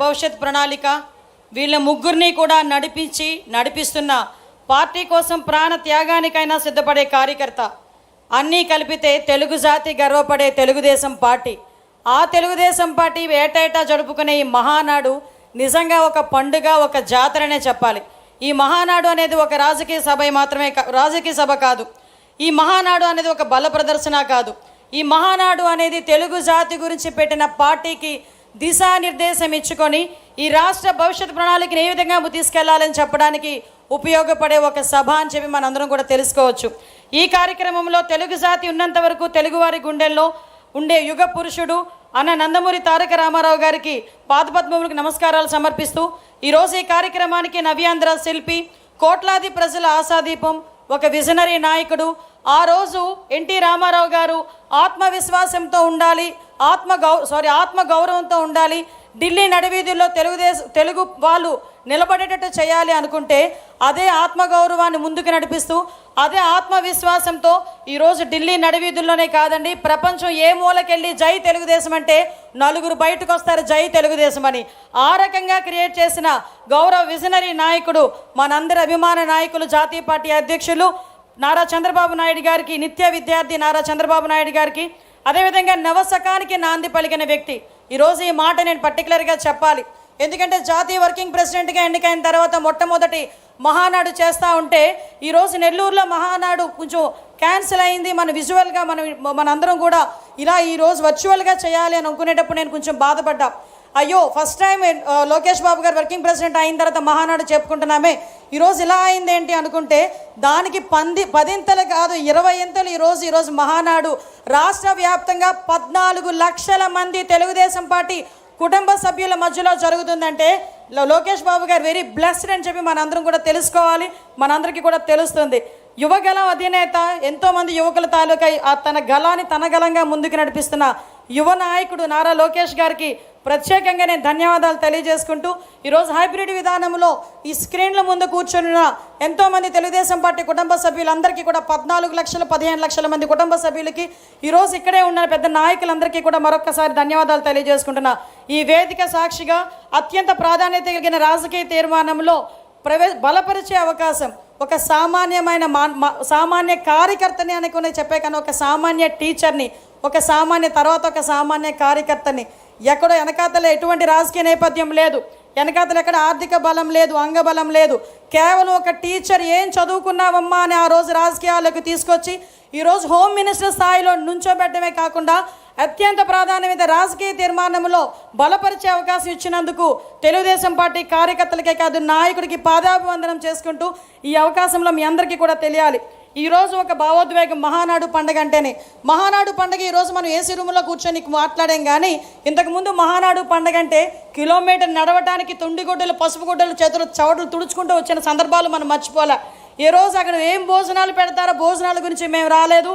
భవిష్యత్ ప్రణాళిక వీళ్ళ ముగ్గురిని కూడా నడిపిస్తున్న పార్టీ కోసం ప్రాణ త్యాగానికైనా సిద్ధపడే కార్యకర్త అన్నీ కలిపితే తెలుగు జాతి గర్వపడే తెలుగుదేశం పార్టీ. ఆ తెలుగుదేశం పార్టీ ఏటేటా జరుపుకునే ఈ మహానాడు నిజంగా ఒక పండుగ, ఒక జాతరనే చెప్పాలి. ఈ మహానాడు అనేది ఒక రాజకీయ సభ కాదు. ఈ మహానాడు అనేది ఒక బల ప్రదర్శన కాదు. ఈ మహానాడు అనేది తెలుగు జాతి గురించి పెట్టిన పార్టీకి దిశానిర్దేశం ఇచ్చుకొని ఈ రాష్ట్ర భవిష్యత్ ప్రణాళికను ఏ విధంగా తీసుకెళ్లాలని చెప్పడానికి ఉపయోగపడే ఒక సభ అని చెప్పి మనందరం కూడా తెలుసుకోవచ్చు. ఈ కార్యక్రమంలో తెలుగు జాతి ఉన్నంత వరకు తెలుగువారి గుండెల్లో ఉండే యుగ పురుషుడు అన్న నందమూరి తారక రామారావు గారికి పాదపద్మములకు నమస్కారాలు సమర్పిస్తూ ఈరోజు ఈ కార్యక్రమానికి నవ్యాంధ్ర శిల్పి, కోట్లాది ప్రజల ఆశాదీపం, ఒక విజనరీ నాయకుడు, ఆ రోజు ఎన్టీ రామారావు గారు ఆత్మవిశ్వాసంతో ఉండాలి, ఆత్మగౌరవంతో ఉండాలి, ఢిల్లీ నడివీధుల్లో తెలుగు వాళ్ళు నిలబడేటట్టు చేయాలి అనుకుంటే అదే ఆత్మగౌరవాన్ని ముందుకు నడిపిస్తూ అదే ఆత్మవిశ్వాసంతో ఈరోజు ఢిల్లీ నడివీధుల్లోనే కాదండి, ప్రపంచం ఏ మూలకెళ్ళి జై తెలుగుదేశం అంటే నలుగురు బయటకు వస్తారు జై తెలుగుదేశం అని. ఆ రకంగా క్రియేట్ చేసిన గౌరవ విజనరీ నాయకుడు, మనందరి అభిమాన నాయకులు, జాతీయ పార్టీ అధ్యక్షులు నారా చంద్రబాబు నాయుడు గారికి, నిత్య విద్యార్థి నారా చంద్రబాబు నాయుడు గారికి, అదేవిధంగా నవశకానికి నాంది పలికిన వ్యక్తి. ఈరోజు ఈ మాట నేను పర్టికులర్గా చెప్పాలి. ఎందుకంటే జాతీయ వర్కింగ్ ప్రెసిడెంట్గా ఎన్నికైన తర్వాత మొట్టమొదటి మహానాడు చేస్తూ ఉంటే ఈరోజు నెల్లూరులో మహానాడు కొంచెం క్యాన్సిల్ అయింది. మన విజువల్గా మనందరం కూడా ఇలా ఈరోజు వర్చువల్గా చేయాలి అని అనుకునేటప్పుడు నేను కొంచెం బాధపడ్డా. అయ్యో, ఫస్ట్ టైం లోకేష్ బాబు గారు వర్కింగ్ ప్రెసిడెంట్ అయిన తర్వాత మహానాడు చెప్పుకుంటున్నామే, ఈరోజు ఇలా అయింది ఏంటి అనుకుంటే దానికి 10 కాదు 20 ఈరోజు మహానాడు రాష్ట్ర వ్యాప్తంగా 14 లక్షల మంది తెలుగుదేశం పార్టీ కుటుంబ సభ్యుల మధ్యలో జరుగుతుందంటే లోకేష్ బాబు గారు వెరీ బ్లెస్డ్ అని చెప్పి మనందరం కూడా తెలుసుకోవాలి, మనందరికీ కూడా తెలుస్తుంది. యువగలం అధినేత, ఎంతోమంది యువకుల తాలూకా తన గలాన్ని తన గలంగా ముందుకు నడిపిస్తున్న యువ నాయకుడు నారా లోకేష్ గారికి ప్రత్యేకంగా నేను ధన్యవాదాలు తెలియజేసుకుంటూ ఈరోజు హైబ్రిడ్ విధానంలో ఈ స్క్రీన్ల ముందు కూర్చున్న ఎంతోమంది తెలుగుదేశం పార్టీ కుటుంబ సభ్యులందరికీ కూడా 14 లక్షలు 15 లక్షల మంది కుటుంబ సభ్యులకి ఈరోజు ఇక్కడే ఉన్న పెద్ద నాయకులందరికీ కూడా మరొకసారి ధన్యవాదాలు తెలియజేసుకుంటున్నా. ఈ వేదిక సాక్షిగా అత్యంత ప్రాధాన్యత కలిగిన రాజకీయ తీర్మానంలో బలపరిచే అవకాశం, ఒక సామాన్య కార్యకర్తని అనుకునే చెప్పే కన్నా ఒక సామాన్య టీచర్ని, ఒక సామాన్య కార్యకర్తని, ఎక్కడో వెనకాతల ఎటువంటి రాజకీయ నేపథ్యం లేదు, వెనకాతల ఎక్కడ ఆర్థిక బలం లేదు, అంగబలం లేదు, కేవలం ఒక టీచర్ ఏం చదువుకున్నావమ్మా అని ఆ రోజు రాజకీయాలకు తీసుకొచ్చి ఈరోజు హోమ్ మినిస్టర్ స్థాయిలో నుంచోబెట్టడమే కాకుండా అత్యంత ప్రాధాన్యమైన రాజకీయ తీర్మానంలో బలపరిచే అవకాశం ఇచ్చినందుకు తెలుగుదేశం పార్టీ కార్యకర్తలకే కాదు నాయకుడికి పాదాభివందనం చేసుకుంటూ ఈ అవకాశంలో మీ అందరికీ కూడా తెలియాలి. ఈరోజు ఒక భావోద్వేగం మహానాడు పండుగ అంటేనే. మహానాడు పండుగ ఈరోజు మనం ఏసీ రూమ్లో కూర్చొని మాట్లాడాం, కానీ ఇంతకుముందు మహానాడు పండుగ అంటే కిలోమీటర్ నడవటానికి తుండిగుడ్డలు, పసుపు గుడ్డలు, చవటలు తుడుచుకుంటూ వచ్చిన సందర్భాలు మనం మర్చిపోలే. ఈ రోజు అక్కడ ఏం భోజనాలు పెడతారో భోజనాల గురించి మేము రాలేదు.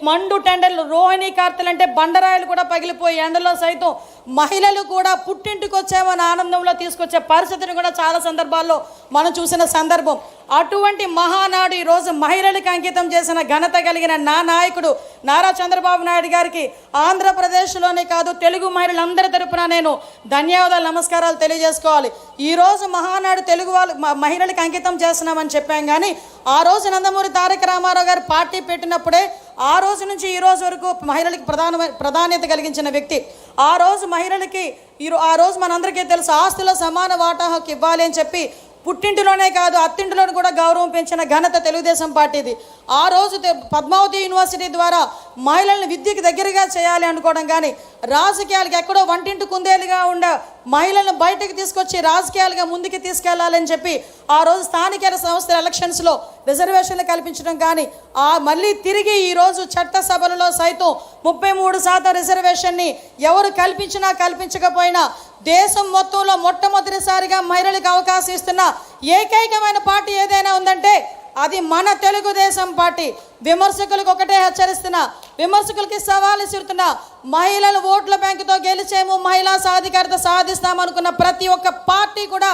మండు టెండర్లు, రోహిణీ కార్తెలు అంటే బండరాయిలు కూడా పగిలిపోయి ఎండలో సైతం మహిళలు కూడా పుట్టింటికి వచ్చామని ఆనందంలో తీసుకొచ్చే పరిస్థితిని కూడా చాలా సందర్భాల్లో మనం చూసిన సందర్భం. అటువంటి మహానాడు ఈరోజు మహిళలకు అంకితం చేసిన ఘనత కలిగిన నా నాయకుడు నారా చంద్రబాబు నాయుడు గారికి ఆంధ్రప్రదేశ్లోనే కాదు తెలుగు మహిళలందరి తరపున నేను ధన్యవాదాలు, నమస్కారాలు తెలియజేసుకోవాలి. ఈరోజు మహానాడు తెలుగు మహిళలకు అంకితం చేస్తున్నామని చెప్పాం, కానీ ఆ రోజు నందమూరి తారక రామారావు గారు పార్టీ పెట్టినప్పుడే ఆ రోజు నుంచి ఈ రోజు వరకు మహిళలకి ప్రాధాన్యత కలిగించిన వ్యక్తి. ఆ రోజు మహిళలకి ఆ రోజు మనందరికీ తెలుసు, ఆస్తుల సమాన వాటా హక్కు ఇవ్వాలి అని చెప్పి పుట్టింటిలోనే కాదు అత్తింటిలోనే కూడా గౌరవం పెంచిన ఘనత తెలుగుదేశం పార్టీది. ఆ రోజు పద్మావతి యూనివర్సిటీ ద్వారా మహిళలను విద్యకు దగ్గరగా చేయాలి అనుకోవడం, కానీ రాజకీయాలకు ఎక్కడో వంటింటి కుందేలుగా ఉండే మహిళలను బయటకు తీసుకొచ్చి రాజకీయాలుగా ముందుకు తీసుకెళ్లాలని చెప్పి ఆ రోజు స్థానిక సంస్థల ఎలక్షన్స్లో రిజర్వేషన్లు కల్పించడం, కానీ మళ్ళీ తిరిగి ఈరోజు చట్టసభలలో సైతం 33% రిజర్వేషన్ని ఎవరు కల్పించకపోయినా దేశం మొత్తంలో మొట్టమొదటిసారిగా మహిళలకు అవకాశం ఇస్తున్న ఏకైకమైన పార్టీ ఏదైనా ఉందంటే అది మన తెలుగుదేశం పార్టీ. విమర్శకులకు ఒకటే హెచ్చరిస్తున్నా, విమర్శకులకి సవాలు ఇస్తున్నా, మహిళలు ఓట్ల బ్యాంకుతో గెలిచేము, మహిళా సాధికారత సాధిస్తామనుకున్న ప్రతి ఒక్క పార్టీ కూడా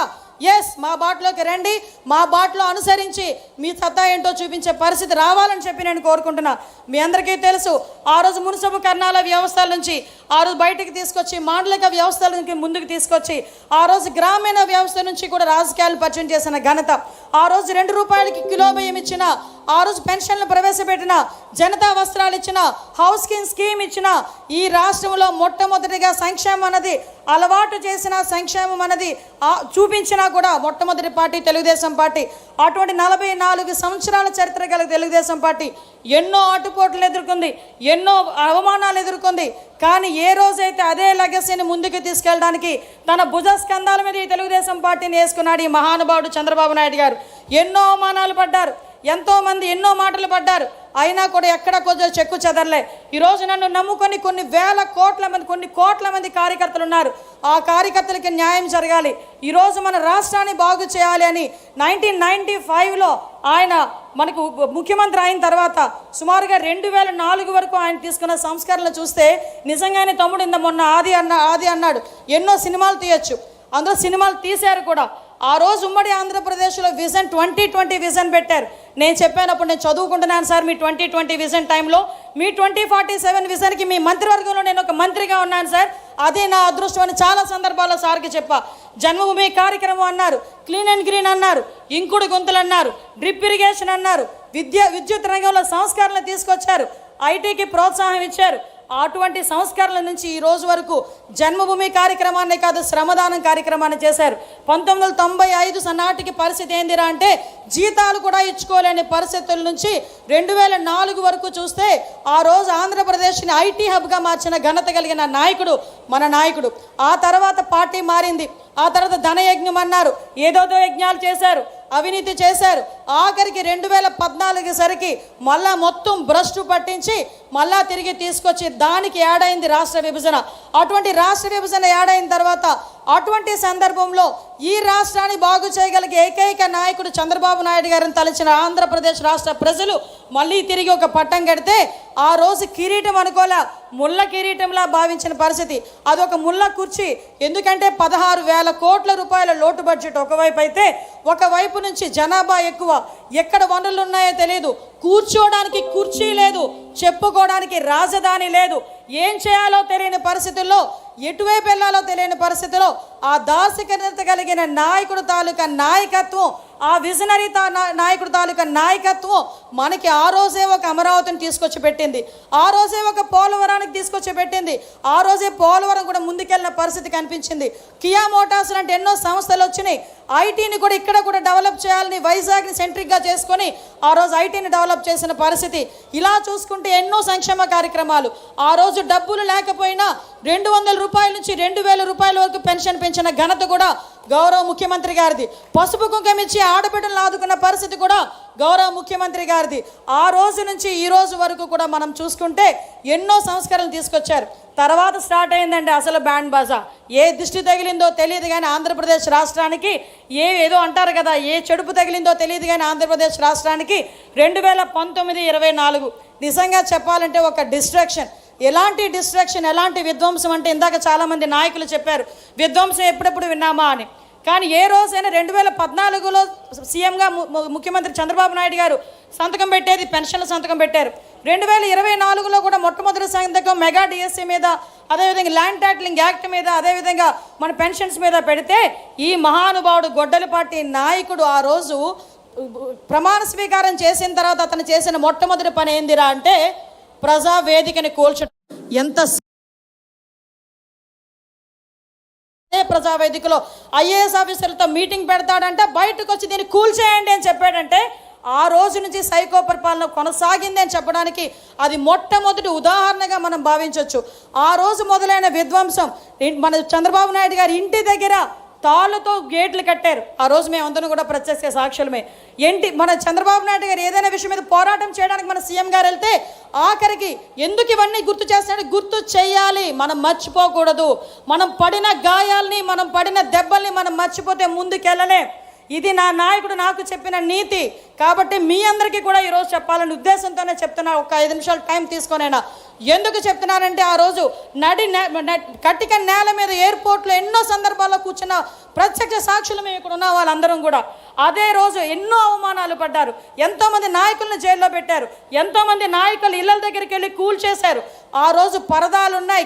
ఎస్, మా బాటలోకి రండి, మా బాటలో అనుసరించి మీ సత్తా ఏంటో చూపించే పరిస్థితి రావాలని చెప్పి నేను కోరుకుంటున్నా. మీ అందరికీ తెలుసు, ఆ రోజు మున్సిపల్ కర్ణాల వ్యవస్థల నుంచి ఆ రోజు బయటకు తీసుకొచ్చి మాండలిక వ్యవస్థల నుంచి ముందుకు తీసుకొచ్చి ఆ రోజు గ్రామీణ వ్యవస్థ నుంచి కూడా రాజకీయాలు పరిచయం చేసిన ఘనత, ఆ రోజు 2 రూపాయలకి కిలో బియ్యం ఇచ్చిన, ఆ రోజు పెన్షన్లు ప్రవేశపెట్టిన, జనతా వస్త్రాలు ఇచ్చిన, హౌస్ స్కీమ్ ఇచ్చిన, ఈ రాష్ట్రంలో మొట్టమొదటిగా సంక్షేమం అన్నది అలవాటు చేసిన, సంక్షేమం అన్నది చూపించినా కూడా మొట్టమొదటి పార్టీ తెలుగుదేశం పార్టీ. అటువంటి 44 సంవత్సరాల చరిత్ర గల తెలుగుదేశం పార్టీ ఎన్నో ఆటుపోట్లు ఎదుర్కొంది, ఎన్నో అవమానాలు ఎదుర్కొంది. కానీ ఏ రోజైతే అదే లెగసీని ముందుకు తీసుకెళ్ళడానికి తన భుజ స్కంధాల మీద ఈ తెలుగుదేశం పార్టీని వేసుకున్నాడు ఈ మహానుభావుడు చంద్రబాబు నాయుడు గారు. ఎన్నో అవమానాలు పడ్డారు, ఎంతోమంది ఎన్నో మాటలు పడ్డారు, అయినా కూడా ఎక్కడ కొంచెం చెక్కు చెదరలే. ఈరోజు నన్ను నమ్ముకొని కొన్ని కోట్ల మంది కార్యకర్తలు ఉన్నారు. ఆ కార్యకర్తలకి న్యాయం జరగాలి, ఈరోజు మన రాష్ట్రాన్ని బాగు చేయాలి అని 1995లో ఆయన మనకు ముఖ్యమంత్రి అయిన తర్వాత సుమారుగా 2004 వరకు ఆయన తీసుకున్న సంస్కరణలు చూస్తే నిజంగానే తమ్ముడు మొన్న ఆది అన్నాడు ఎన్నో సినిమాలు తీయచ్చు, అందులో సినిమాలు తీశారు కూడా. ఆ రోజు ఉమ్మడి ఆంధ్రప్రదేశ్లో విజన్ 2020 విజన్ పెట్టారు. నేను చెప్పానప్పుడు, నేను చదువుకుంటున్నాను సార్ మీ 2020 విజన్ టైంలో, మీ 2047 విజన్కి మీ మంత్రివర్గంలో నేను ఒక మంత్రిగా ఉన్నాను సార్, అదే నా అదృష్టం అని చాలా సందర్భాల్లో సార్కి చెప్పా. జన్మభూమి కార్యక్రమం అన్నారు, క్లీన్ అండ్ గ్రీన్ అన్నారు, ఇంకుడు గొంతులు అన్నారు, డ్రిప్ ఇరిగేషన్ అన్నారు, విద్యుత్ రంగంలో సంస్కరణలు తీసుకొచ్చారు, ఐటీకి ప్రోత్సాహం ఇచ్చారు. అటువంటి సంస్కరణల నుంచి ఈ రోజు వరకు జన్మభూమి కార్యక్రమాన్ని కాదు, శ్రమదానం కార్యక్రమాన్ని చేశారు. 1995 నాటికి పరిస్థితి ఏందిరా అంటే జీతాలు కూడా ఇచ్చుకోలేని పరిస్థితుల నుంచి 2004 వరకు చూస్తే ఆ రోజు ఆంధ్రప్రదేశ్ని ఐటీ హబ్గా మార్చిన ఘనత కలిగిన నాయకుడు మన నాయకుడు. ఆ తర్వాత పార్టీ మారింది, ఆ తర్వాత ధనయజ్ఞం అన్నారు, ఏదోదో యజ్ఞాలు చేశారు, అవినీతి చేశారు. ఆఖరికి 2014 సరికి మళ్ళా మొత్తం భ్రష్టు పట్టించి మళ్ళా తిరిగి తీసుకొచ్చి దానికి యాడ్ అయింది రాష్ట్ర విభజన. అటువంటి రాష్ట్ర విభజన యాడ్ అయిన తర్వాత అటువంటి సందర్భంలో ఈ రాష్ట్రాన్ని బాగు చేయగలిగే ఏకైక నాయకుడు చంద్రబాబు నాయుడు గారిని తలచిన ఆంధ్రప్రదేశ్ రాష్ట్ర ప్రజలు మళ్ళీ తిరిగి ఒక పట్టం కడితే ఆ రోజు కిరీటం అనుకోలే, ముళ్ళ కిరీటంలా భావించిన పరిస్థితి. అదొక ముళ్ళ కుర్చీ. ఎందుకంటే 16,000 కోట్ల రూపాయల లోటు బడ్జెట్ ఒకవైపు అయితే, ఒకవైపు నుంచి జనాభా ఎక్కువ, ఎక్కడ వనరులు ఉన్నాయో తెలియదు, కూర్చోడానికి కుర్చీ లేదు, చెప్పుకోవడానికి రాజధాని లేదు, ఏం చేయాలో తెలియని పరిస్థితుల్లో, ఎటువైపు వెళ్ళాలో తెలియని పరిస్థితిలో ఆ దార్శనికత కలిగిన నాయకుడు తాలూకా నాయకత్వం, ఆ విజనరీ నాయకుడు తాలూకా నాయకత్వం మనకి ఆ రోజే ఒక అమరావతిని తీసుకొచ్చి పెట్టింది, ఆ రోజే ఒక పోలవరానికి తీసుకొచ్చి పెట్టింది, ఆ రోజే పోలవరం కూడా ముందుకెళ్ళిన పరిస్థితి కనిపించింది. కియా మోటార్స్ లాంటి ఎన్నో సంస్థలు వచ్చినాయి. ఐటీని కూడా ఇక్కడ కూడా డెవలప్ చేయాలని వైజాగ్ని సెంట్రిక్గా చేసుకొని ఆ రోజు ఐటీని డెవలప్ చేసిన పరిస్థితి. ఇలా చూసుకుంటే ఎన్నో సంక్షేమ కార్యక్రమాలు. ఆ రోజు డబ్బులు లేకపోయినా 200 రూపాయల నుంచి 2,000 రూపాయల వరకు పెన్షన్ పెంచిన ఘనత కూడా గౌరవ ముఖ్యమంత్రి గారిది. పసుపు కుంకుమ ఇచ్చి ఆడబిడ్డలను ఆదుకున్న పరిస్థితి కూడా గౌరవ ముఖ్యమంత్రి గారిది. ఆ రోజు నుంచి ఈ రోజు వరకు కూడా మనం చూసుకుంటే ఎన్నో సంస్కరణలు తీసుకొచ్చారు. తర్వాత స్టార్ట్ అయిందండి అసలు బ్యాండ్ బాజా. ఏ దిష్టి తగిలిందో తెలియదు కానీ ఆంధ్రప్రదేశ్ రాష్ట్రానికి ఏదో అంటారు కదా, ఏ చెడుపు తగిలిందో తెలియదు కానీ ఆంధ్రప్రదేశ్ రాష్ట్రానికి 2019-24 నిజంగా చెప్పాలంటే ఒక డిస్ట్రాక్షన్. ఎలాంటి డిస్ట్రాక్షన్, ఎలాంటి విధ్వంసం అంటే ఇందాక చాలామంది నాయకులు చెప్పారు విధ్వంసం ఎప్పుడెప్పుడు విన్నామా అని. కానీ ఏ రోజైనా 2014లో సీఎంగా ముఖ్యమంత్రి చంద్రబాబు నాయుడు గారు సంతకం పెట్టేది పెన్షన్ల సంతకం పెట్టారు. 2024లో కూడా మొట్టమొదటి సంతకం మెగా డిఎస్సీ మీద, అదేవిధంగా ల్యాండ్ టైటిలింగ్ యాక్ట్ మీద, అదేవిధంగా మన పెన్షన్స్ మీద పెడితే ఈ మహానుభావుడు గొడ్డలిపాటి నాయకుడు ఆ రోజు ప్రమాణ స్వీకారం చేసిన తర్వాత అతను చేసిన మొట్టమొదటి పని ఏందిరా అంటే ప్రజావేదికని కూల్చడం. ఎంత ప్రజావేదికలో ఐఏఎస్ ఆఫీసర్లతో మీటింగ్ పెడతాడంటే బయటకు వచ్చి దీన్ని కూల్చేయండి అని చెప్పాడంటే ఆ రోజు నుంచి సైకో పరిపాలన కొనసాగింది అని చెప్పడానికి అది మొట్టమొదటి ఉదాహరణగా మనం భావించవచ్చు. ఆ రోజు మొదలైన విధ్వంసం మన చంద్రబాబు నాయుడు గారి ఇంటి దగ్గర తాళ్ళతో గేట్లు కట్టారు. ఆ రోజు మేమందరం కూడా ప్రత్యక్ష సాక్ష్యులమే. మన చంద్రబాబు నాయుడు గారు ఏదైనా విషయం మీద పోరాటం చేయడానికి మన సీఎం గారు వెళ్తే ఆఖరికి ఎందుకు ఇవన్నీ గుర్తు చేస్తాడు, గుర్తు చేయాలి, మనం మర్చిపోకూడదు. మనం పడిన గాయాల్ని, మనం పడిన దెబ్బల్ని మనం మర్చిపోతే ముందుకెళ్ళలే. ఇది నా నాయకుడు నాకు చెప్పిన నీతి. కాబట్టి మీ అందరికీ కూడా ఈరోజు చెప్పాలని ఉద్దేశంతోనే చెప్తున్నా. ఒక 5 నిమిషాలు టైం తీసుకొనైనా ఎందుకు చెప్తున్నానంటే ఆ రోజు కట్టిక నేల మీద ఎయిర్పోర్ట్లో ఎన్నో సందర్భాల్లో కూర్చున్న ప్రత్యక్ష సాక్షులు మేము ఇక్కడ ఉన్న వాళ్ళందరం కూడా అదే రోజు ఎన్నో అవమానాలు పడ్డారు. ఎంతోమంది నాయకులను జైల్లో పెట్టారు. ఎంతోమంది నాయకులు ఇళ్ళ దగ్గరికి వెళ్ళి కూల్ చేశారు. ఆ రోజు పరదాలు ఉన్నాయి,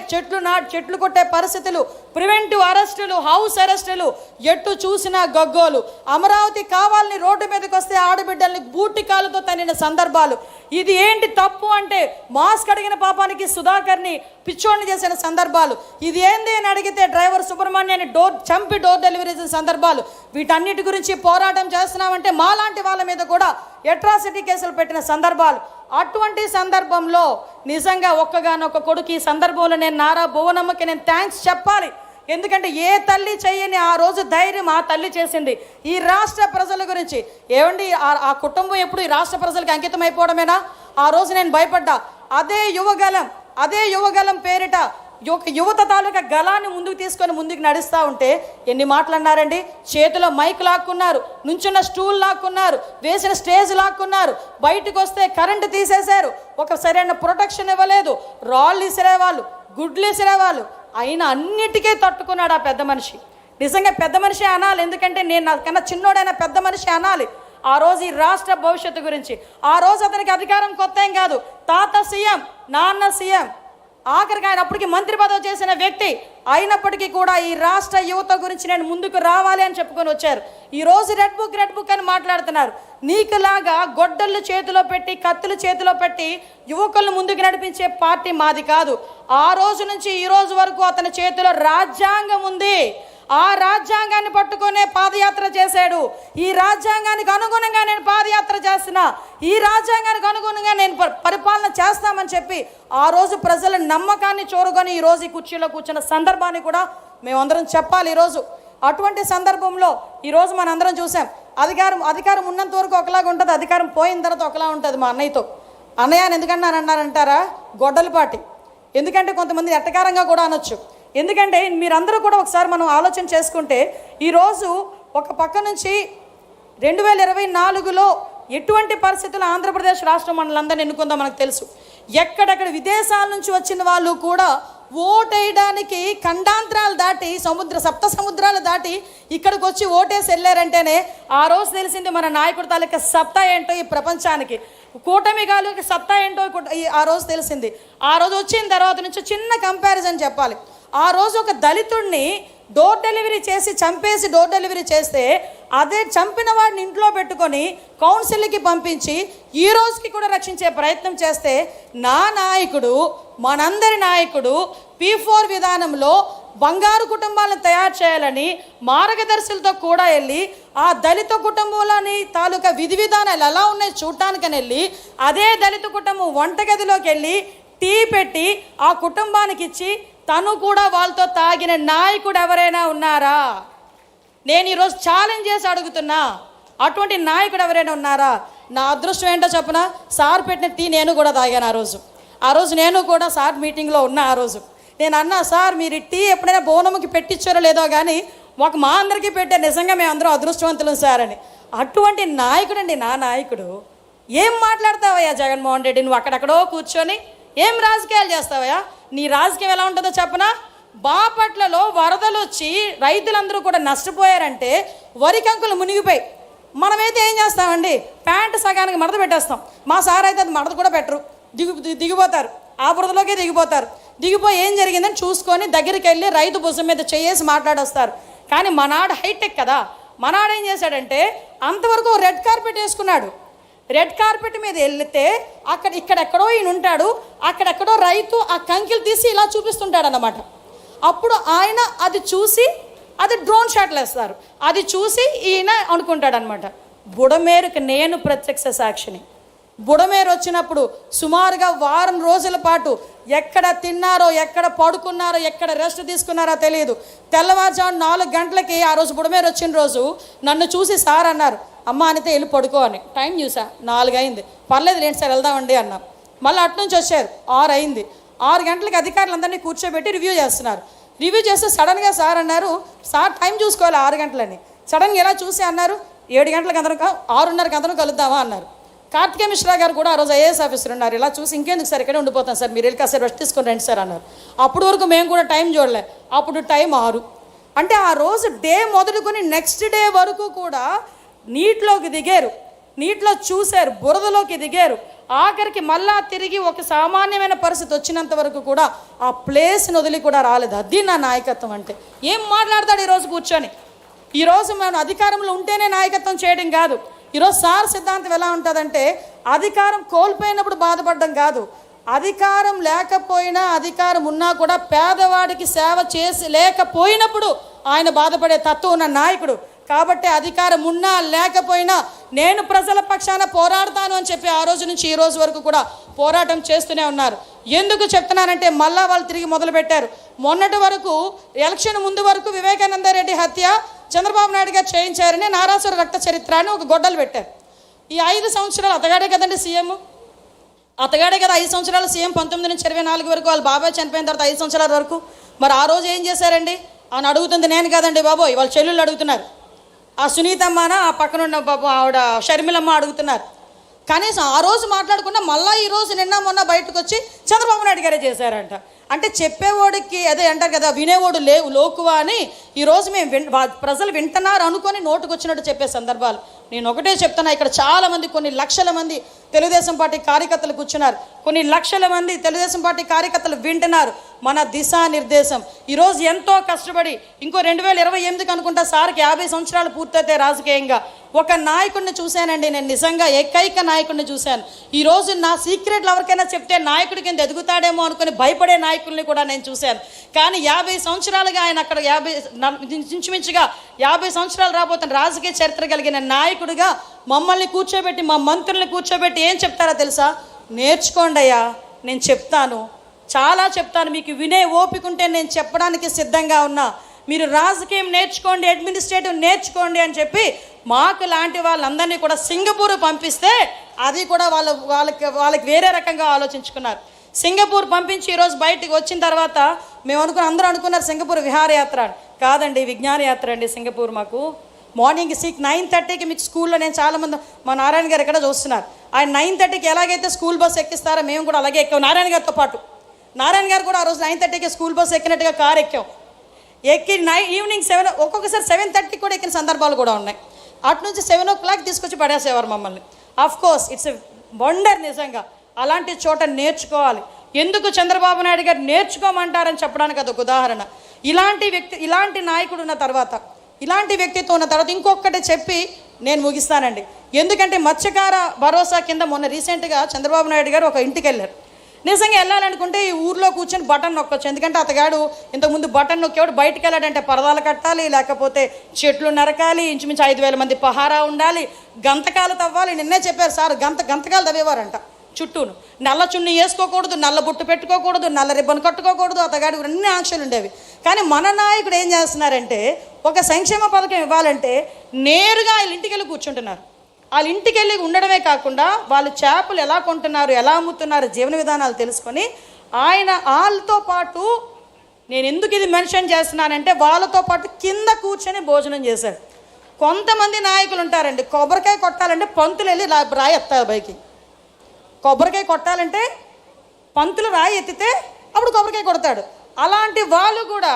చెట్లు కొట్టే పరిస్థితులు, ప్రివెంటివ్ అరెస్టులు, హౌస్ అరెస్టులు, ఎట్టు చూసినా గగ్గోలు. అమరావతి కావాలని రోడ్డు మీదకి వస్తే ఆడబిడ్డల్ని బూటి కాలుతో తన్నిన సందర్భాలు. ఇది ఏంటి తప్పు అంటే మాస్క్ అడిగిన పాపానికి సుధాకర్ని పిచ్చోడిని చేసిన సందర్భాలు. ఇది ఏంది అని అడిగితే డ్రైవర్ సుబ్రహ్మణ్యాన్ని చంపి డోర్ డెలివరీ చేసిన సందర్భాలు. వీటన్నిటి గురించి పోరాటం చేస్తున్నామంటే మాలాంటి వాళ్ళ మీద కూడా అట్రాసిటీ కేసులు పెట్టిన సందర్భాలు. అటువంటి సందర్భంలో నిజంగా ఒక్కగానొక్క కొడుకు ఈ సందర్భంలో నేను నారా భువనమ్మకి నేను థ్యాంక్స్ చెప్పాలి. ఎందుకంటే ఏ తల్లి చెయ్యని ఆ రోజు ధైర్యం ఆ తల్లి చేసింది ఈ రాష్ట్ర ప్రజల గురించి. ఏమండి ఆ కుటుంబం ఎప్పుడు ఈ రాష్ట్ర ప్రజలకు అంకితం అయిపోవడమేనా? ఆ రోజు నేను భయపడ్డా. అదే యువగలం పేరిట యువత తాలూకా గలాన్ని ముందుకు తీసుకొని ముందుకు నడుస్తూ ఉంటే ఎన్ని మాటలు అన్నారండి. చేతిలో మైక్ లాక్కున్నారు, నుంచున్న స్టూల్ లాక్కున్నారు, వేసిన స్టేజ్ లాక్కున్నారు, బయటకు వస్తే కరెంటు తీసేశారు, ఒక సరైన ప్రొటెక్షన్ ఇవ్వలేదు, రాళ్ళు ఇసిరేవాళ్ళు, గుడ్లు ఇసిరేవాళ్ళు. అయినా అన్నిటికీ తట్టుకున్నాడు ఆ పెద్ద మనిషి. నిజంగా పెద్ద మనిషి అనాలి, ఎందుకంటే నేను నాకన్నా చిన్నోడైనా పెద్ద మనిషి అనాలి. ఆ రోజు ఈ రాష్ట్ర భవిష్యత్తు గురించి ఆ రోజు అతనికి అధికారం కొత్త ఏం కాదు. తాత సీఎం, నాన్న సీఎం, ఆఖరికి ఆయన అప్పటికి మంత్రి పదవి చేసిన వ్యక్తి అయినప్పటికీ కూడా ఈ రాష్ట్ర యువత గురించి నేను ముందుకు రావాలి అని చెప్పుకొని వచ్చారు. ఈరోజు రెడ్ బుక్ అని మాట్లాడుతున్నారు. నీకులాగా గొడ్డళ్ళు చేతిలో పెట్టి కత్తులు చేతిలో పెట్టి యువకులను ముందుకు నడిపించే పార్టీ మాది కాదు. ఆ రోజు నుంచి ఈ రోజు వరకు అతని చేతిలో రాజ్యాంగం ఉంది. ఆ రాజ్యాంగాన్ని పట్టుకునే పాదయాత్ర చేశాడు. ఈ రాజ్యాంగానికి అనుగుణంగా నేను పాదయాత్ర చేస్తున్నా, ఈ రాజ్యాంగానికి అనుగుణంగా నేను పరిపాలన చేస్తామని చెప్పి ఆ రోజు ప్రజల నమ్మకాన్ని చూరగొని ఈరోజు ఈ కుర్చీలో కూర్చున్న సందర్భాన్ని కూడా మేమందరం చెప్పాలి. ఈరోజు అటువంటి సందర్భంలో ఈరోజు మనందరం చూసాం. అధికారం ఉన్నంత వరకు ఒకలాగా ఉంటుంది, అధికారం పోయిన తర్వాత ఒకలా ఉంటుంది. మా అన్నయ్యతో అన్నయ్య ఎందుకన్నారంటారా గొడ్డలపాటి, ఎందుకంటే కొంతమంది ఎట్టకారంగా కూడా అనొచ్చు. ఎందుకంటే మీరందరూ కూడా ఒకసారి మనం ఆలోచన చేసుకుంటే ఈరోజు ఒక పక్క నుంచి 2024లో ఎటువంటి పరిస్థితులు ఆంధ్రప్రదేశ్ రాష్ట్రం మనలందరినీ ఎన్నుకుందో మనకు తెలుసు. ఎక్కడెక్కడ విదేశాల నుంచి వచ్చిన వాళ్ళు కూడా ఓటేయడానికి ఖండాంతరాలు దాటి సప్త సముద్రాలు దాటి ఇక్కడికి వచ్చి ఓటేసి వెళ్ళారంటేనే ఆ రోజు తెలిసింది మన నాయకుడి తాలూకా సత్తా ఏంటో ఈ ప్రపంచానికి, కూటమి తాలూకా సత్తా ఏంటో ఆ రోజు తెలిసింది. ఆ రోజు వచ్చిన తర్వాత నుంచి చిన్న కంపారిజన్ చెప్పాలి. ఆ రోజు ఒక దళితుడిని డోర్ డెలివరీ చేసి చంపేసి డోర్ డెలివరీ చేస్తే అదే చంపిన వాడిని ఇంట్లో పెట్టుకొని కౌన్సిల్కి పంపించి ఈ రోజుకి కూడా రక్షించే ప్రయత్నం చేస్తే నా నాయకుడు, మనందరి నాయకుడు P4 విధానంలో బంగారు కుటుంబాలను తయారు చేయాలని మార్గదర్శులతో కూడా వెళ్ళి ఆ దళిత కుటుంబంలోని తాలూకా విధి విధానాలు ఎలా ఉన్నాయి చూడటానికని వెళ్ళి అదే దళిత కుటుంబం వంటగదిలోకి వెళ్ళి టీ పెట్టి ఆ కుటుంబానికి ఇచ్చి తను కూడా వాళ్ళతో తాగిన నాయకుడు ఎవరైనా ఉన్నారా? నేను ఈరోజు ఛాలెంజ్ చేసి అడుగుతున్నా, అటువంటి నాయకుడు ఎవరైనా ఉన్నారా? నా అదృష్టం ఏంటో చెప్పిన సార్ పెట్టిన టీ నేను కూడా తాగాను. ఆ రోజు నేను కూడా సార్ మీటింగ్లో ఉన్నా. ఆ రోజు నేను అన్నా, సార్ మీరు టీ ఎప్పుడైనా బోనముకి పెట్టించారో లేదో కానీ మా అందరికీ పెట్టే నిజంగా మేము అందరం అదృష్టవంతులం సార్ అని. అటువంటి నాయకుడు అండి నా నాయకుడు. ఏం మాట్లాడతావయ్యా జగన్మోహన్ రెడ్డి, నువ్వు అక్కడెక్కడో కూర్చొని ఏం రాజకీయాలు చేస్తావయ్యా? నీ రాజకీయం ఎలా ఉంటుందో చెప్పనా? బాపట్లలో వరదలు వచ్చి రైతులందరూ కూడా నష్టపోయారంటే వరి కంకులు మునిగిపోయి మనమైతే ఏం చేస్తామండి, ప్యాంటు సగానికి మడత పెట్టేస్తాం. మా సార్ అయితే అది మడత కూడా పెట్టరు, దిగిపోతారు, ఆ బురదలోకే దిగిపోయి ఏం జరిగిందని చూసుకొని దగ్గరికి వెళ్ళి రైతు భుజం మీద చేసి మాట్లాడొస్తారు. కానీ మనాడు హైటెక్ కదా, మనాడు ఏం చేశాడంటే అంతవరకు రెడ్ కార్పెట్ వేసుకున్నాడు. రెడ్ కార్పెట్ మీద వెళ్తే ఇక్కడెక్కడో ఈయన ఉంటాడు, అక్కడెక్కడో రైతు ఆ కంకిలు తీసి ఇలా చూపిస్తుంటాడు అన్నమాట. అప్పుడు ఆయన అది చూసి అది డ్రోన్ షాట్లు వేస్తారు, అది చూసి ఈయన అనుకుంటాడు అనమాట. బుడమేరుకి నేను ప్రత్యక్ష సాక్షిని. బుడమేరు వచ్చినప్పుడు సుమారుగా వారం రోజుల పాటు ఎక్కడ తిన్నారో, ఎక్కడ పడుకున్నారో, ఎక్కడ రెస్ట్ తీసుకున్నారో తెలియదు. తెల్లవారుజాము 4 గంటలకి ఆ రోజు బుడమేరు వచ్చిన రోజు నన్ను చూసి సార్ అన్నారు, అమ్మ అనితే వెళ్ళి పడుకో అని. టైం చూసా 4 అయింది, పర్లేదు లేండి సార్ వెళ్దామండి అన్నా. మళ్ళీ అట్నుంచి వచ్చారు 6 అయింది. 6 గంటలకి అధికారులందరినీ కూర్చోబెట్టి రివ్యూ చేస్తున్నారు. రివ్యూ చేస్తే సడన్గా సార్ అన్నారు, సార్ టైం చూసుకోవాలి 6 గంటలని. సడన్గా ఎలా చూసి అన్నారు, 7 గంటలకు అందరం 6:30కి అందరం కలుద్దామా అన్నారు. కార్తికేయ మిశ్రా గారు కూడా ఆ రోజు ఐఏఎస్ ఆఫీసర్ ఉన్నారు. ఇలా చూసి ఇంకెందుకు సార్ ఇక్కడే ఉండిపోతాం సార్, మీరు వెళ్ళి కాసేపు రెస్ట్ తీసుకొని రండి సార్ అన్నారు. అప్పటి వరకు మేము కూడా టైం చూడలే. అప్పుడు టైం 6. అంటే ఆ రోజు డే మొదలుకొని నెక్స్ట్ డే వరకు కూడా నీటిలోకి దిగారు, నీటిలో చూశారు, బురదలోకి దిగారు. ఆఖరికి మళ్ళా తిరిగి ఒక సామాన్యమైన పరిస్థితి వచ్చినంత వరకు కూడా ఆ ప్లేస్ని వదిలి కూడా రాలేదు. అది నా నాయకత్వం అంటే. ఏం మాట్లాడతాడు ఈరోజు కూర్చొని? ఈరోజు మనం అధికారంలో ఉంటేనే నాయకత్వం చేయడం కాదు. ఈరోజు సార్ సిద్ధాంతం ఎలా ఉంటుందంటే, అధికారం కోల్పోయినప్పుడు బాధపడడం కాదు, అధికారం లేకపోయినా అధికారం ఉన్నా కూడా పేదవాడికి సేవ చేసి లేకపోయినప్పుడు ఆయన బాధపడే తత్వం ఉన్న నాయకుడు. కాబట్టి అధికారం ఉన్నా లేకపోయినా నేను ప్రజల పక్షాన పోరాడతాను అని చెప్పి ఆ రోజు నుంచి ఈ రోజు వరకు కూడా పోరాటం చేస్తూనే ఉన్నారు. ఎందుకు చెప్తున్నానంటే మళ్ళా వాళ్ళు తిరిగి మొదలుపెట్టారు. మొన్నటి వరకు ఎలక్షన్ ముందు వరకు వివేకానంద రెడ్డి హత్య చంద్రబాబు నాయుడు గారు చేయించారని నారాసుర రక్త చరిత్ర అని ఒక గొడ్డలు పెట్టారు. ఈ 5 సంవత్సరాలు అతగాడే కదండి సీఎం, అతగాడే కదా 5 సంవత్సరాలు సీఎం. 19 నుంచి 24 వరకు వాళ్ళ బాబాయ్ చనిపోయిన తర్వాత 5 సంవత్సరాల వరకు. మరి ఆ రోజు ఏం చేశారండి అని అడుగుతుంది నేను కాదండి బాబోయ్, వాళ్ళ చెల్లెళ్ళు అడుగుతున్నారు. ఆ సునీతమ్మన ఆ పక్కనున్న ఆవిడ షర్మిలమ్మ అడుగుతున్నారు. కనీసం ఆ రోజు మాట్లాడకుండా మళ్ళీ ఈరోజు నిన్న మొన్న బయటకు వచ్చి చంద్రబాబు నాయుడు గారే చేశారంట. అంటే చెప్పేవాడికి అదే అంటారు కదా, వినేవాడు లోకువా అని. ఈరోజు మేము ప్రజలు వింటున్నారు అనుకొని నోటుకు వచ్చినట్టు చెప్పే సందర్భాలు. నేను ఒకటే చెప్తున్నా, ఇక్కడ చాలామంది కొన్ని లక్షల మంది తెలుగుదేశం పార్టీ కార్యకర్తలు కూర్చున్నారు, కొన్ని లక్షల మంది తెలుగుదేశం పార్టీ కార్యకర్తలు వింటున్నారు మన దిశానిర్దేశం. ఈరోజు ఎంతో కష్టపడి ఇంకో 2028కి అనుకుంటా సార్కి 50 సంవత్సరాలు పూర్తయితే రాజకీయంగా ఒక నాయకుడిని చూశానండి నేను, నిజంగా ఏకైక నాయకుడిని చూశాను. ఈరోజు నా సీక్రెట్లు ఎవరికైనా చెప్తే నాయకుడి కింద ఎదుగుతాడేమో అనుకుని భయపడే నాయకుల్ని కూడా నేను చూశాను. కానీ 50 సంవత్సరాలుగా ఆయన అక్కడ ఇంచుమించుగా 50 సంవత్సరాలు రాబోతున్న రాజకీయ చరిత్ర కలిగిన నాయకుడిగా మమ్మల్ని కూర్చోబెట్టి, మా మంత్రుల్ని కూర్చోబెట్టి ఏం చెప్తారో తెలుసా? నేర్చుకోండి అయ్యా, నేను చెప్తాను, చాలా చెప్తాను, మీకు వినే ఓపిక ఉంటే నేను చెప్పడానికి సిద్ధంగా ఉన్నా, మీరు రాజకీయం నేర్చుకోండి, అడ్మినిస్ట్రేటివ్ నేర్చుకోండి అని చెప్పి మాకు లాంటి వాళ్ళందరినీ కూడా సింగపూర్ పంపిస్తే అది కూడా వాళ్ళకి వేరే రకంగా ఆలోచించుకున్నారు. సింగపూర్ పంపించి ఈరోజు బయటికి వచ్చిన తర్వాత మేము అందరూ అనుకున్నారు సింగపూర్ విహారయాత్ర అని. కాదండి, విజ్ఞాన యాత్ర అండి సింగపూర్. మాకు మార్నింగ్ 9:30కి మీకు స్కూల్లో, నేను చాలామంది మా నారాయణ గారు ఇక్కడ చూస్తున్నారు, ఆయన 9:30కి ఎలాగైతే స్కూల్ బస్ ఎక్కిస్తారో మేము కూడా అలాగే ఎక్కాం నారాయణ గారితో పాటు. నారాయణ గారు కూడా ఆ రోజు 9:30కి స్కూల్ బస్ ఎక్కినట్టుగా కారు ఎక్కాం. ఎక్కి ఈవినింగ్ 7, ఒక్కొక్కసారి 7:30కి కూడా ఎక్కిన సందర్భాలు కూడా ఉన్నాయి. అటు నుంచి 7 o'clock తీసుకొచ్చి పడేసేవారు మమ్మల్ని. Of course it's a wonder. నిజంగా అలాంటి చోట నేర్చుకోవాలి. ఎందుకు చంద్రబాబు నాయుడు గారు నేర్చుకోమంటారని చెప్పడానికి అదొక ఉదాహరణ. ఇలాంటి నాయకుడు ఉన్న తర్వాత, ఇలాంటి వ్యక్తిత్వం ఉన్న తర్వాత ఇంకొకటి చెప్పి నేను ముగిస్తానండి. ఎందుకంటే మత్స్యకార భరోసా కింద మొన్న రీసెంట్గా చంద్రబాబు నాయుడు గారు ఒక ఇంటికి వెళ్ళారు. నిజంగా వెళ్ళాలనుకుంటే ఈ ఊర్లో కూర్చొని బటన్ నొక్కొచ్చు. ఎందుకంటే అతగాడు ఇంతకుముందు బటన్ నొక్కేవాడు బయటకు వెళ్ళాడంటే పరదాలు కట్టాలి, లేకపోతే చెట్లు నరకాలి, ఇంచుమించు 5,000 మంది పహారా ఉండాలి, గంతకాలు తవ్వాలి. నిన్నే చెప్పారు సార్, గంతకాలు తవ్వేవారంట చుట్టూను. నల్ల చున్నీ వేసుకోకూడదు, నల్ల బుట్టు పెట్టుకోకూడదు, నల్ల రిబ్బన్ కట్టుకోకూడదు, అతగాడి అన్ని ఆంక్షలు ఉండేవి. కానీ మన నాయకుడు ఏం చేస్తున్నారంటే, ఒక సంక్షేమ పథకం ఇవ్వాలంటే నేరుగా వాళ్ళ ఇంటికి వెళ్ళి కూర్చుంటున్నారు. వాళ్ళ ఇంటికి వెళ్ళి ఉండడమే కాకుండా వాళ్ళు చేపలు ఎలా కొంటున్నారు, ఎలా అమ్ముతున్నారు, జీవన విధానాలు తెలుసుకొని ఆయన వాళ్ళతో పాటు, నేను ఎందుకు ఇది మెన్షన్ చేస్తున్నానంటే వాళ్ళతో పాటు కింద కూర్చొని భోజనం చేశారు. కొంతమంది నాయకులు ఉంటారండి, కొబ్బరికాయ కొట్టాలంటే పంతులు వెళ్ళి రాయి ఎత్తారు పైకి. కొబ్బరికాయ కొట్టాలంటే పంతులు రాయి ఎత్తితే అప్పుడు కొబ్బరికాయ కొడతాడు. అలాంటి వాళ్ళు కూడా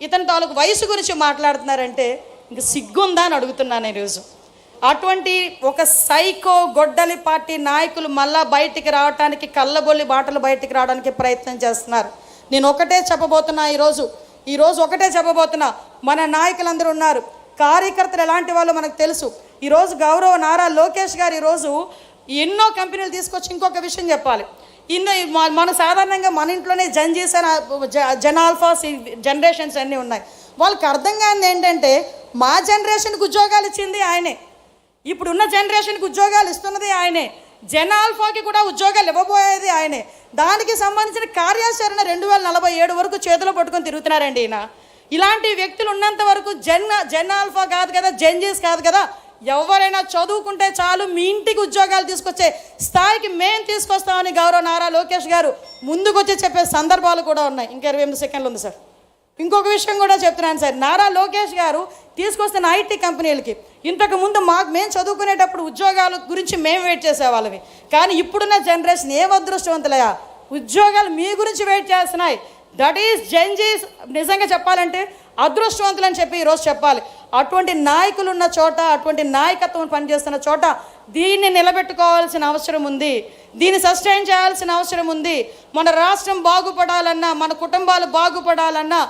ఇతని తాలూకు వయసు గురించి మాట్లాడుతున్నారంటే ఇంక సిగ్గుందా అని అడుగుతున్నాను ఈరోజు. అటువంటి ఒక సైకో గొడ్డలి పార్టీ నాయకులు మళ్ళా బయటికి రావడానికి, కళ్ళబొల్లి బాటలు బయటికి రావడానికి ప్రయత్నం చేస్తున్నారు. నేను ఒకటే చెప్పబోతున్నా ఈరోజు ఒకటే చెప్పబోతున్నా. మన నాయకులందరూ ఉన్నారు, కార్యకర్తలు ఎలాంటి వాళ్ళు మనకు తెలుసు. ఈరోజు గౌరవ నారా లోకేష్ గారు ఈరోజు ఎన్నో కంపెనీలు తీసుకొచ్చి, ఇంకొక విషయం చెప్పాలి, మన సాధారణంగా మన ఇంట్లోనే జన్జీస్ అని జనాల్ఫాస్ జనరేషన్స్ అన్నీ ఉన్నాయి. వాళ్ళకి అర్థం కానిది ఏంటంటే మా జనరేషన్కి ఉద్యోగాలు ఇచ్చింది ఆయనే, ఇప్పుడున్న జనరేషన్కి ఉద్యోగాలు ఇస్తున్నది ఆయనే, జనాల్ఫాకి కూడా ఉద్యోగాలు ఇవ్వబోయేది ఆయనే. దానికి సంబంధించిన కార్యాచరణ 2047 వరకు చేతిలో పట్టుకొని తిరుగుతున్నారండి ఈయన. ఇలాంటి వ్యక్తులు ఉన్నంత వరకు జనాల్ఫా కాదు కదా, జన్జీస్ కాదు కదా, ఎవరైనా చదువుకుంటే చాలు మీ ఇంటికి ఉద్యోగాలు తీసుకొచ్చే స్థాయికి మేము తీసుకొస్తామని గౌరవ నారా లోకేష్ గారు ముందుకొచ్చి చెప్పే సందర్భాలు కూడా ఉన్నాయి. ఇంకా 28 సెకండ్లు ఉంది సార్. ఇంకొక విషయం కూడా చెప్తున్నాను సార్, నారా లోకేష్ గారు తీసుకొస్తున్న ఐటీ కంపెనీలకి ఇంతకుముందు మేము చదువుకునేటప్పుడు ఉద్యోగాల గురించి మేము వెయిట్ చేసేవాళ్ళవి, కానీ ఇప్పుడున్న జనరేషన్ ఏం అదృష్టవంతులయా, ఉద్యోగాలు మీ గురించి వెయిట్ చేస్తున్నాయి. That is Gen Zs. నిజంగా చెప్పాలంటే అదృష్టవంతులు అని చెప్పి ఈరోజు చెప్పాలి. అటువంటి నాయకులు ఉన్న చోట, అటువంటి నాయకత్వం పనిచేస్తున్న చోట దీన్ని నిలబెట్టుకోవాల్సిన అవసరం ఉంది, దీన్ని సస్టైన్ చేయాల్సిన అవసరం ఉంది. మన రాష్ట్రం బాగుపడాలన్నా, మన కుటుంబాలు బాగుపడాలన్నా,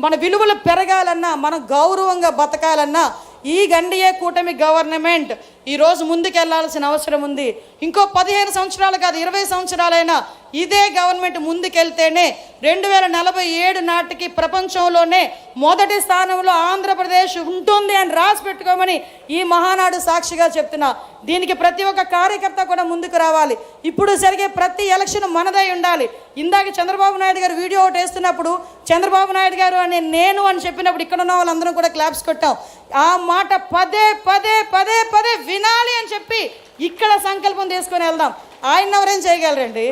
మన విలువలు పెరగాలన్నా, మనం గౌరవంగా బతకాలన్నా ఈ ఎన్డీఏ కూటమి గవర్నమెంట్ ఈరోజు ముందుకెళ్లాల్సిన అవసరం ఉంది. ఇంకో 15 సంవత్సరాలు కాదు, 20 సంవత్సరాలైనా ఇదే గవర్నమెంట్ ముందుకెళ్తేనే 2047 నాటికి ప్రపంచంలోనే మొదటి స్థానంలో ఆంధ్రప్రదేశ్ ఉంటుంది అని రాసి పెట్టుకోమని ఈ మహానాడు సాక్షిగా చెప్తున్నా. దీనికి ప్రతి ఒక్క కార్యకర్త కూడా ముందుకు రావాలి. ఇప్పుడు జరిగే ప్రతి ఎలక్షన్ మనదై ఉండాలి. ఇందాక చంద్రబాబు నాయుడు గారు వీడియో ఒకటి వేస్తున్నప్పుడు చంద్రబాబు నాయుడు గారు అని నేను అని చెప్పినప్పుడు ఇక్కడ ఉన్న వాళ్ళందరం కూడా క్లాప్స్ కొట్టాం. ఆ మాట పదే పదే పదే పదే వినాలి అని చెప్పి ఇక్కడ సంకల్పం తీసుకొని వెళ్దాం. ఆయన ఎవరేం చేయగలరండి?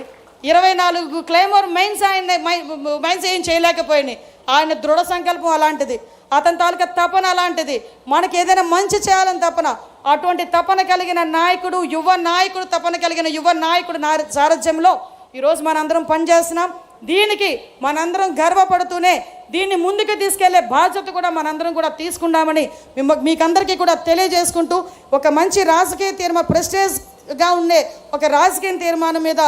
24 క్లైమోర్ మైన్స్ ఏం చేయలేకపోయినాయి. ఆయన దృఢ సంకల్పం అలాంటిది, అతని తాలూకా తపన అలాంటిది. మనకి ఏదైనా మంచి చేయాలని తపన, అటువంటి తపన కలిగిన నాయకుడు, తపన కలిగిన యువ నాయకుడు సారథ్యంలో ఈరోజు మనందరం పనిచేస్తున్నాం. దీనికి మనందరం గర్వపడుతూనే దీన్ని ముందుకు తీసుకెళ్లే బాధ్యత కూడా మనందరం కూడా తీసుకుందామని మీకందరికీ కూడా తెలియజేసుకుంటూ, ఒక మంచి రాజకీయ తీర్మానం, ప్రెస్టేజ్గా ఉండే ఒక రాజకీయ తీర్మానం మీద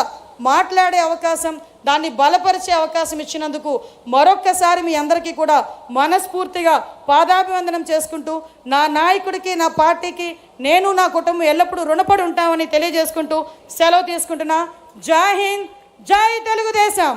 మాట్లాడే అవకాశం, దాన్ని బలపరిచే అవకాశం ఇచ్చినందుకు మరొక్కసారి మీ అందరికీ కూడా మనస్ఫూర్తిగా పాదాభివందనం చేసుకుంటూ, నా నాయకుడికి, నా పార్టీకి, నేను, నా కుటుంబం ఎల్లప్పుడూ రుణపడి ఉంటామని తెలియజేసుకుంటూ సెలవు తీసుకుంటున్నా. జై హింద్, జై తెలుగుదేశం.